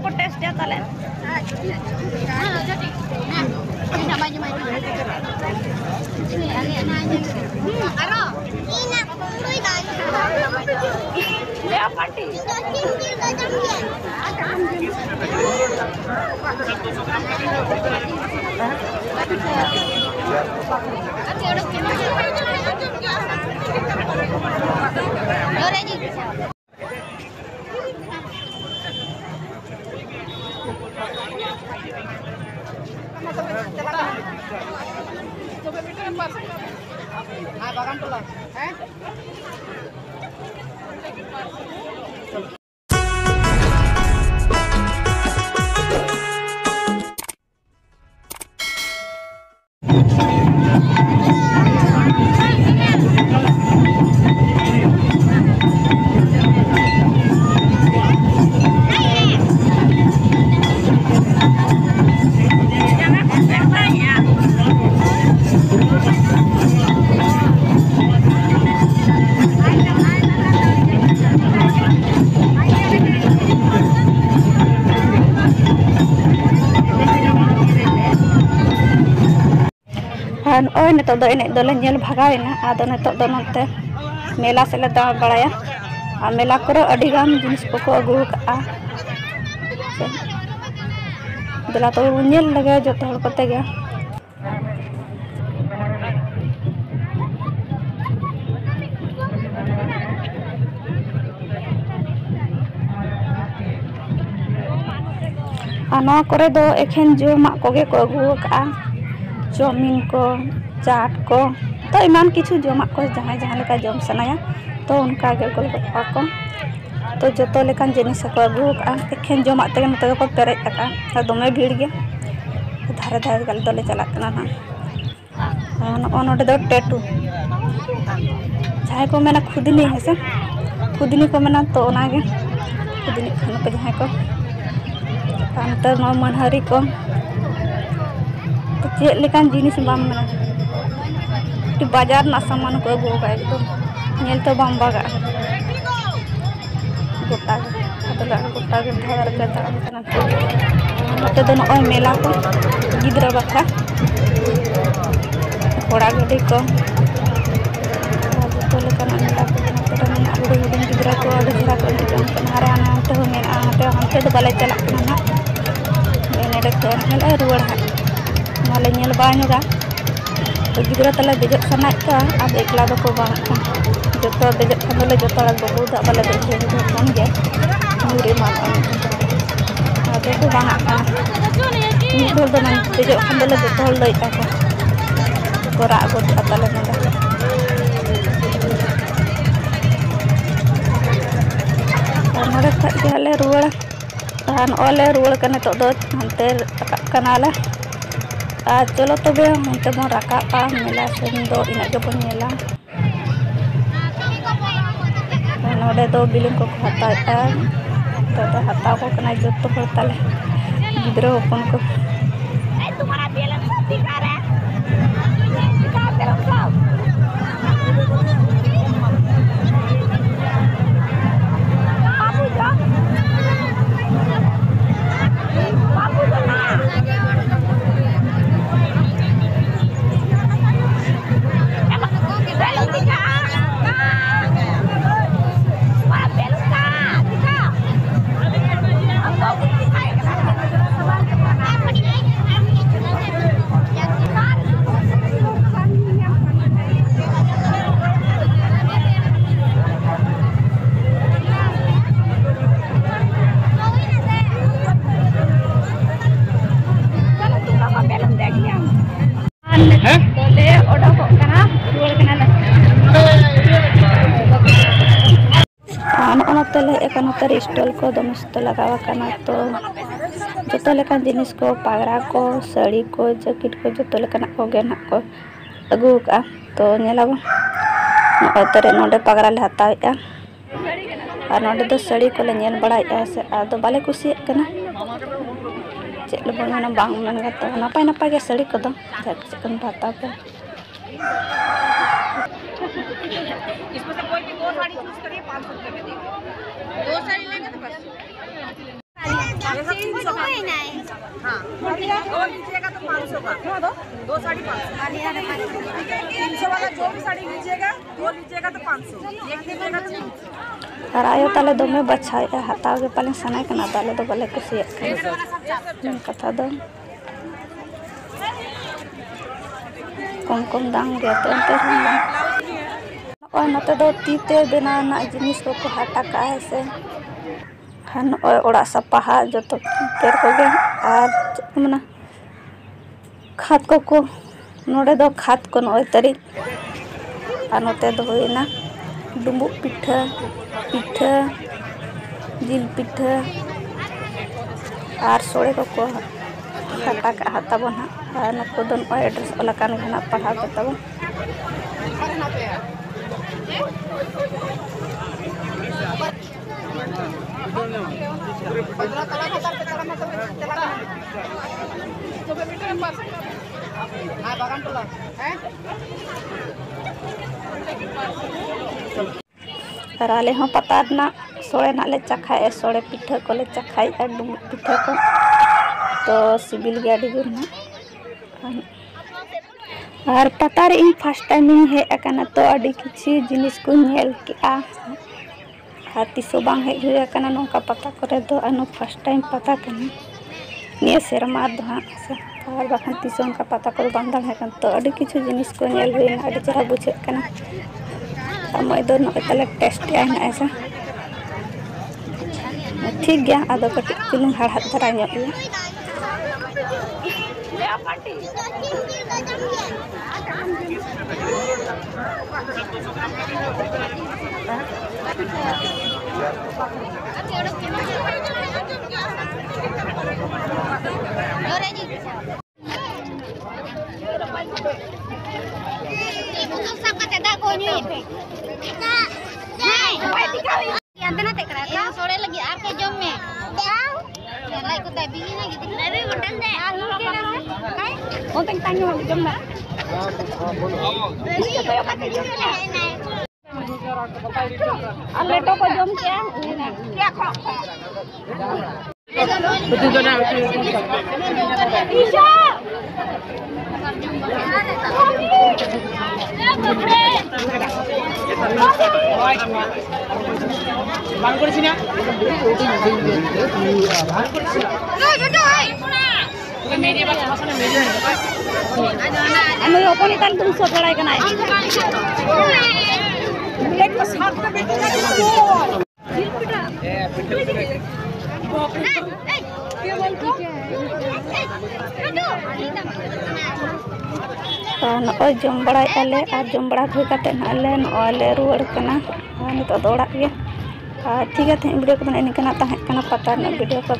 को test ya tale. और नितो इन दोले भागावेना आदो नितो नोते मेला से ले दाड़ा बड़ाया और मेला करे अड़ी गान जिनिस को अगू का दिला तो नेल लगे जतो हर कते गे आना करे दो एखेन जोमा कोगे को अगू का चाउमिन को चाट को तो इमान किछु जमा को जहाँ जहाँ लेका जम सनाया तो उनका के गोलगप्पा को तो जतो लेकान जिनिस को अगू का एखेन जमा ते मत को पेरेज का दमे भीड़ गे धारे धारे गल दोले चला कना ना नोडे दो टेटू जहाँ को मेना खुदनी है से खुदनी को मेना तो ओनागे खुदनी खान को जहाँ को अंतर नो मनहरी को तो चेक लेकान जिनिस बाम मेना बाजार ना सामान को अगू का एकदम नेल तो बाम बागा गोटा गोटा के धार के दाम कना नोते दो नय मेला को गिद्रा बाखा घोड़ा गाड़ी को तो लेकान मेला को नोते मेना हुडुं गिद्रा को अड़ी झरा को हारे आना तो मेना हांते तो बाले चला कना नेडे को नेला रुवाड़ हा माले नेल बानुगा तो गिद्रा तले देजो सनाय का अब एकला दो को बांग जो देजो खंदले जो बाबू दा बाले देजो फोन गे मुरी माता आदे को बांग निदोल दो मन देजो खंदले जो तोल लई का को रा गो तले नंदा नोडे खा गेले रुवाड़ तान ओले रुवाड़ कने तो दो हंते रकाब कनाले चलो तबे हंते बन रकाबा मेला सेन दो इना के बन मेला नोडे दो बिलिंग को हताया तो हताव को कना जत्तो हर ताले गिद्रा हपन को तुम्हारा बैलेंस दिखा रहा है दिखा बैलेंस बाबू जो ना स्टॉल को दमस्त लगावा कना तो जतो लेकान जिनिस को पागड़ा को साड़ी को जैकेट को जतो लेकान को गेना को अगू का तो नेलाबो नोतरे नोडे पागड़ा ले हतावेआ और नोडे दो साड़ी को ले नेल बड़ाया से आदो बाले कुसिया कना चेक ले बन ना बांग मन गा तो नपाय नपाय के साड़ी को दो जाके चकन हताव पे इसमें से कोई भी दो साड़ी चूज करिए 500 रुपए में देंगे 2 साड़ी लेंगे तो बस ये सब 300 का। हाँ, दो लीजिएगा तो 500 का। दो साड़ी 500। 300 वाला जो भी साड़ी लीजिएगा, दो लीजिएगा तो 500, एक लीजिएगा तो 300। और आयो ताले दो में बच्चा हाथाव के पाले सना के ना ताले तो बले कुछ कथा दो कम कम दाम गया तो अंतर और नते दो तीते बेना ना जिनिस को हाटा का है से हन ओड़ा सपाहा जो तो पेड़ को गे और मना खाद को नोड़े दो खाद को नोय तरी और नते दो होइना डुम्बुक पिठा पिठा जिल पिठा और सोड़े को हाटा का हाता बना और नको दोन एड्रेस अलकान घना पढ़ा के तब और आले हाँ पता ना सोड़े ना ले चखाए सोड़े पिठा को ले चखाई और डुम्बुक पिठा को तो सिबिल गया डिगुर ना और पता रे इन फर्स्ट टाइम हे अकना तो अडी किछि जिनिस को नेल के आ तीसो बांग हे हुए अकना नोका पता करे दो अनु फर्स्ट टाइम पता कने निये सेरमा दो हां से और बाखन तीसो का पता कर बांधल है तो अडी किछु जिनिस को नेल हुए ना अडी जरा बुझे कना समय दो न तले टेस्ट आए ना ऐसा ठीक गया आदो कटी चुलुंग हड़ धरा ᱧᱚᱜ गया सोड़े लगी आर के जम में लाई को तबी ना gitu lebih udah deh mau tanya jam na alle to ko jom kya kok betul to na bisa bang ko sini मेरी बात समझना मेरी अनु ओपन इतन 200 थोड़ा का नहीं ब्लैक को साथ का बेटा दिल पिटा ए क्या बोलती क्या नॉय जम बड़ा आले और जम बड़ा हुई काटे नाले नॉले रुआड़ कना नितो दोड़ा के ठीक है वीडियो को इनकना पता वीडियो को